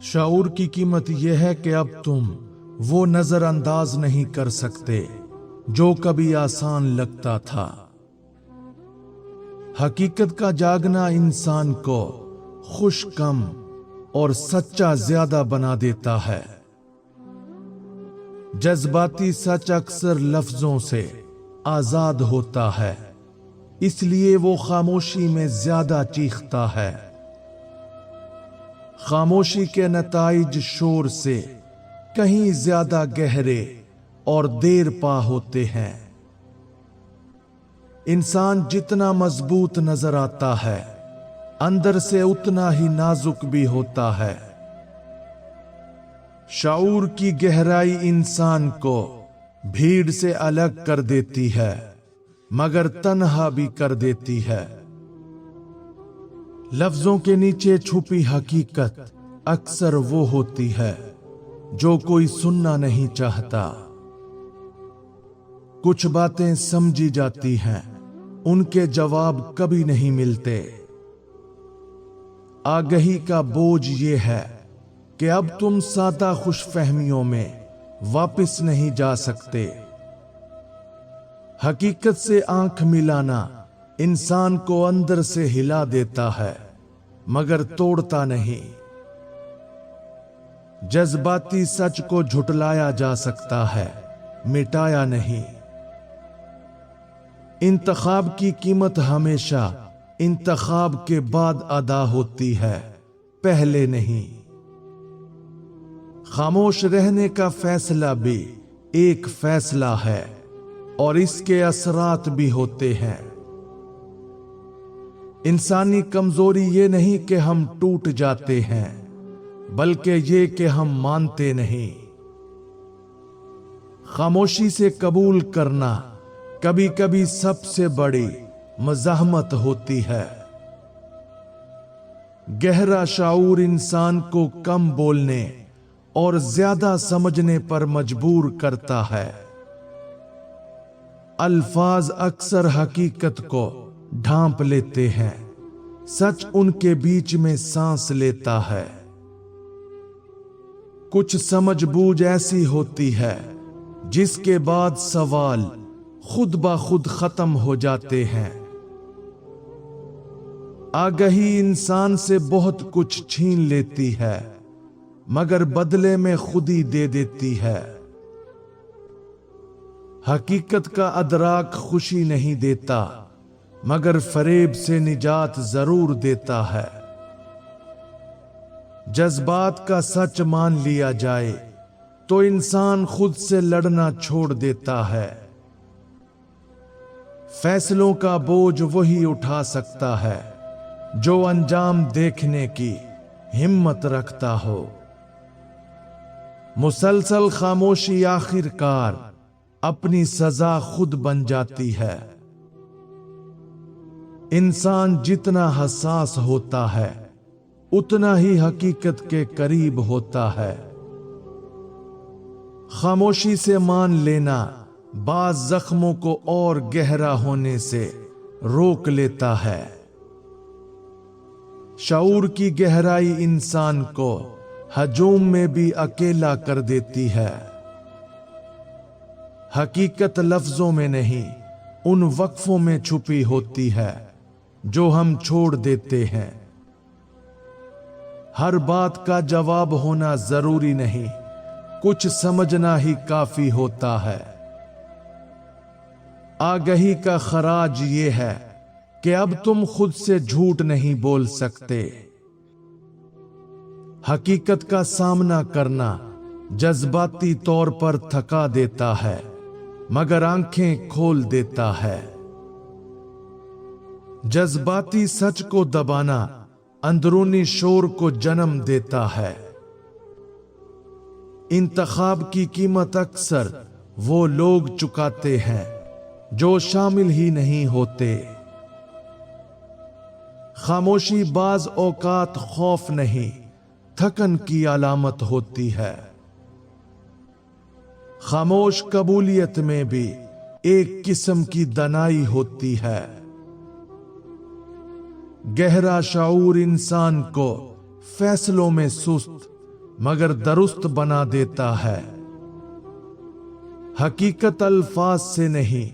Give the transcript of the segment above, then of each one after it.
شعور کی قیمت یہ ہے کہ اب تم وہ نظر انداز نہیں کر سکتے جو کبھی آسان لگتا تھا۔ حقیقت کا جاگنا انسان کو خوش کم اور سچا زیادہ بنا دیتا ہے۔ جذباتی سچ اکثر لفظوں سے آزاد ہوتا ہے، اس لیے وہ خاموشی میں زیادہ چیختا ہے۔ خاموشی کے نتائج شور سے کہیں زیادہ گہرے اور دیر پا ہوتے ہیں۔ انسان جتنا مضبوط نظر آتا ہے، اندر سے اتنا ہی نازک بھی ہوتا ہے۔ شعور کی گہرائی انسان کو بھیڑ سے الگ کر دیتی ہے، مگر تنہا بھی کر دیتی ہے۔ لفظوں کے نیچے چھپی حقیقت اکثر وہ ہوتی ہے جو کوئی سننا نہیں چاہتا۔ کچھ باتیں سمجھی جاتی ہیں، ان کے جواب کبھی نہیں ملتے۔ آگہی کا بوجھ یہ ہے کہ اب تم سادہ خوش فہمیوں میں واپس نہیں جا سکتے۔ حقیقت سے آنکھ ملانا انسان کو اندر سے ہلا دیتا ہے، مگر توڑتا نہیں۔ جذباتی سچ کو جھٹلایا جا سکتا ہے، مٹایا نہیں۔ انتخاب کی قیمت ہمیشہ انتخاب کے بعد ادا ہوتی ہے، پہلے نہیں۔ خاموش رہنے کا فیصلہ بھی ایک فیصلہ ہے، اور اس کے اثرات بھی ہوتے ہیں۔ انسانی کمزوری یہ نہیں کہ ہم ٹوٹ جاتے ہیں، بلکہ یہ کہ ہم مانتے نہیں۔ خاموشی سے قبول کرنا کبھی کبھی سب سے بڑی مزاحمت ہوتی ہے۔ گہرا شعور انسان کو کم بولنے اور زیادہ سمجھنے پر مجبور کرتا ہے۔ الفاظ اکثر حقیقت کو ڈھانپ لیتے ہیں، سچ ان کے بیچ میں سانس لیتا ہے۔ کچھ سمجھ بوجھ ایسی ہوتی ہے جس کے بعد سوال خود بخود ختم ہو جاتے ہیں۔ آگہی انسان سے بہت کچھ چھین لیتی ہے، مگر بدلے میں خود ہی دے دیتی ہے۔ حقیقت کا ادراک خوشی نہیں دیتا، مگر فریب سے نجات ضرور دیتا ہے۔ جذبات کا سچ مان لیا جائے تو انسان خود سے لڑنا چھوڑ دیتا ہے۔ فیصلوں کا بوجھ وہی اٹھا سکتا ہے جو انجام دیکھنے کی ہمت رکھتا ہو۔ مسلسل خاموشی آخر کار اپنی سزا خود بن جاتی ہے۔ انسان جتنا حساس ہوتا ہے، اتنا ہی حقیقت کے قریب ہوتا ہے۔ خاموشی سے مان لینا بعض زخموں کو اور گہرا ہونے سے روک لیتا ہے۔ شعور کی گہرائی انسان کو ہجوم میں بھی اکیلا کر دیتی ہے۔ حقیقت لفظوں میں نہیں، ان وقفوں میں چھپی ہوتی ہے جو ہم چھوڑ دیتے ہیں۔ ہر بات کا جواب ہونا ضروری نہیں، کچھ سمجھنا ہی کافی ہوتا ہے۔ آگہی کا خراج یہ ہے کہ اب تم خود سے جھوٹ نہیں بول سکتے۔ حقیقت کا سامنا کرنا جذباتی طور پر تھکا دیتا ہے، مگر آنکھیں کھول دیتا ہے۔ جذباتی سچ کو دبانا اندرونی شور کو جنم دیتا ہے۔ انتخاب کی قیمت اکثر وہ لوگ چکاتے ہیں جو شامل ہی نہیں ہوتے۔ خاموشی بعض اوقات خوف نہیں، تھکن کی علامت ہوتی ہے۔ خاموش قبولیت میں بھی ایک قسم کی دنائی ہوتی ہے۔ گہرا شعور انسان کو فیصلوں میں سست मगर दुरुस्त बना देता है। हकीकत अल्फाज से नहीं,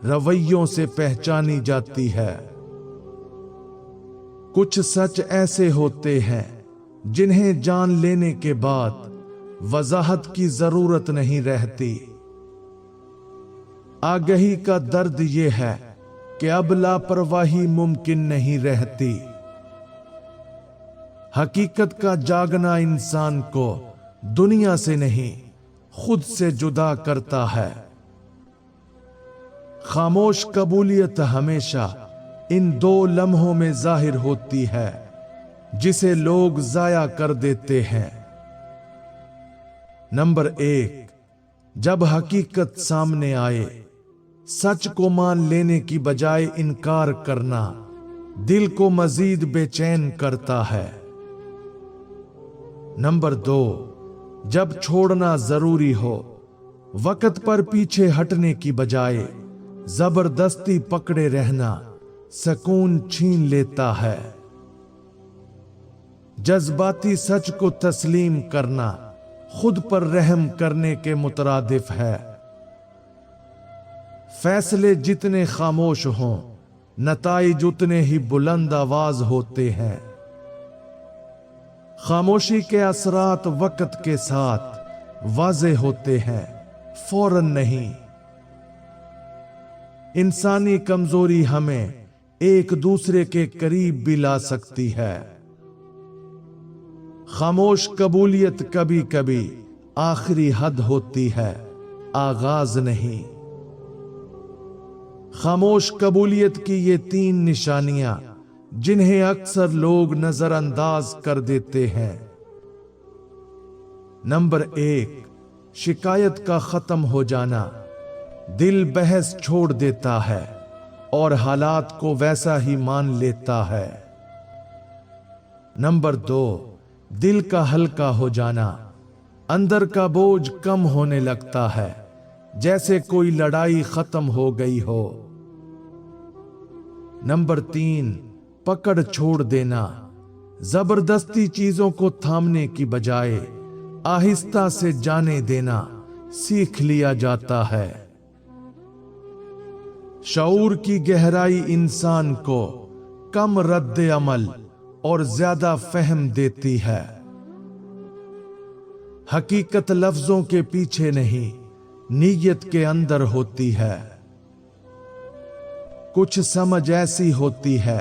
रवैयों से पहचानी जाती है। कुछ सच ऐसे होते हैं जिन्हें जान लेने के बाद वजाहत की जरूरत नहीं रहती। आगही का दर्द यह है कि अब लापरवाही मुमकिन नहीं रहती। हकीकत का जागना इंसान को दुनिया से नहीं, खुद से जुदा करता है। खामोश कबूलियत हमेशा इन दो लम्हों में जाहिर होती है जिसे लोग जाया कर देते हैं। नंबर 1, जब हकीकत सामने आए, सच को मान लेने की बजाय इनकार करना दिल को मजीद बेचैन करता है। नंबर 2, जब छोड़ना जरूरी हो, वक्त पर पीछे हटने की बजाय जबरदस्ती पकड़े रहना सुकून छीन लेता है। जज्बाती सच को तस्लीम करना खुद पर रहम करने के मुतरादिफ है। फैसले जितने खामोश हों, नताइज उतने ही बुलंद आवाज होते हैं। खामोशी के असरात वक्त के साथ वाज़े होते हैं, फौरन नहीं। इंसानी कमजोरी हमें एक दूसरे के करीब भी ला सकती है। खामोश कबूलियत कभी कभी आखिरी हद होती है, आगाज नहीं। खामोश कबूलियत की ये 3 निशानियां जिन्हें अक्सर लोग नजरअंदाज कर देते हैं। नंबर 1, शिकायत का खत्म हो जाना। दिल बहस छोड़ देता है और हालात को वैसा ही मान लेता है। नंबर 2, दिल का हल्का हो जाना। अंदर का बोझ कम होने लगता है, जैसे कोई लड़ाई खत्म हो गई हो। नंबर 3, पकड़ छोड़ देना। जबरदस्ती चीजों को थामने की बजाय आहिस्ता से जाने देना सीख लिया जाता है। शऊर की गहराई इंसान को कम रद्द अमल और ज्यादा फहम देती है। हकीकत लफ्जों के पीछे नहीं, नीयत के अंदर होती है। कुछ समझ ऐसी होती है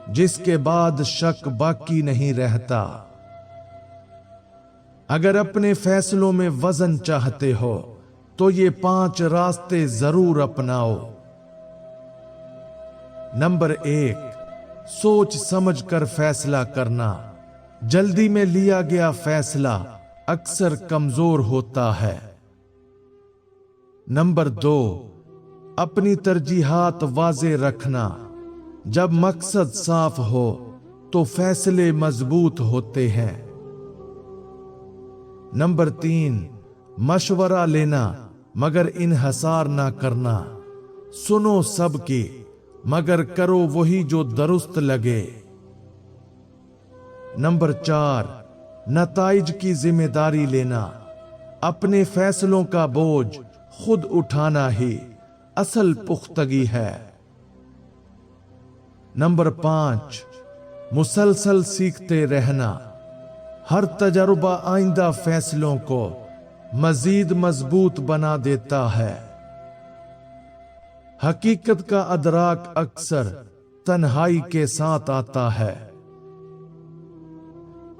जिसके बाद शक बाकी नहीं रहता। अगर अपने फैसलों में वजन चाहते हो तो ये 5 रास्ते जरूर अपनाओ। नंबर 1, सोच समझ कर फैसला करना। जल्दी में लिया गया फैसला अक्सर कमजोर होता है। नंबर 2, अपनी तरजीहात वाज़े रखना। जब मकसद साफ हो तो फैसले मजबूत होते हैं। नंबर 3, मशवरा लेना मगर इन्हसार ना करना। सुनो सबकी मगर करो वही जो दुरुस्त लगे। नंबर 4, नताइज की जिम्मेदारी लेना। अपने फैसलों का बोझ खुद उठाना ही असल पुख्तगी है। नंबर 5, मुसलसल सीखते रहना। हर तजर्बा आइंदा फैसलों को मजीद मजबूत बना देता है। हकीकत का अदराक अक्सर तन्हाई के साथ आता है।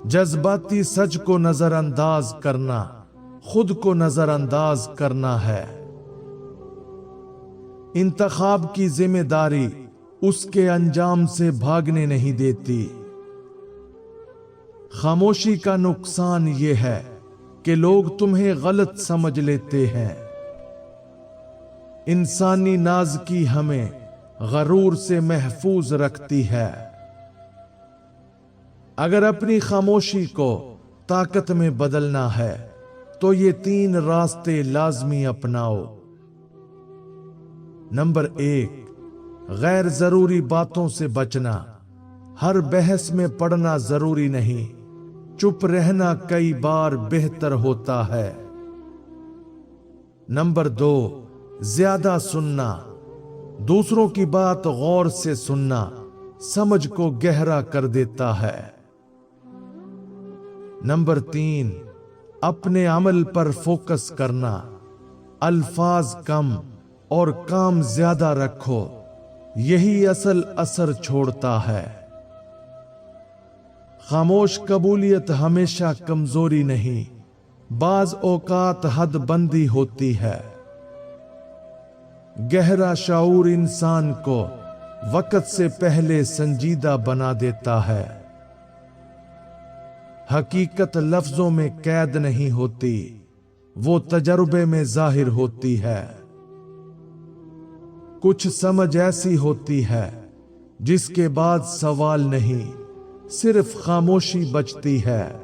जज्बाती सच को नजरअंदाज करना खुद को नजरअंदाज करना है। इंतखाब की जिम्मेदारी उसके अंजाम से भागने नहीं देती। खामोशी का नुकसान यह है कि लोग तुम्हें गलत समझ लेते हैं। इंसानी नाज़की हमें गरूर से महफूज रखती है। अगर अपनी खामोशी को ताकत में बदलना है तो ये 3 रास्ते लाजमी अपनाओ। नंबर 1, गैर जरूरी बातों से बचना। हर बहस में पड़ना जरूरी नहीं। चुप रहना कई बार बेहतर होता है। नंबर 2, ज्यादा सुनना। दूसरों की बात गौर से सुनना समझ को गहरा कर देता है। नंबर 3, अपने अमल पर फोकस करना। अल्फाज कम और काम ज्यादा रखो, यही असल असर छोड़ता है। खामोश कबूलियत हमेशा कमजोरी नहीं, बाज औकात हद बंदी होती है। गहरा शाऊर इंसान को वक्त से पहले संजीदा बना देता है। हकीकत लफ्जों में कैद नहीं होती, वो तजर्बे में जाहिर होती है। कुछ समझ ऐसी होती है जिसके बाद सवाल नहीं, सिर्फ खामोशी बचती है।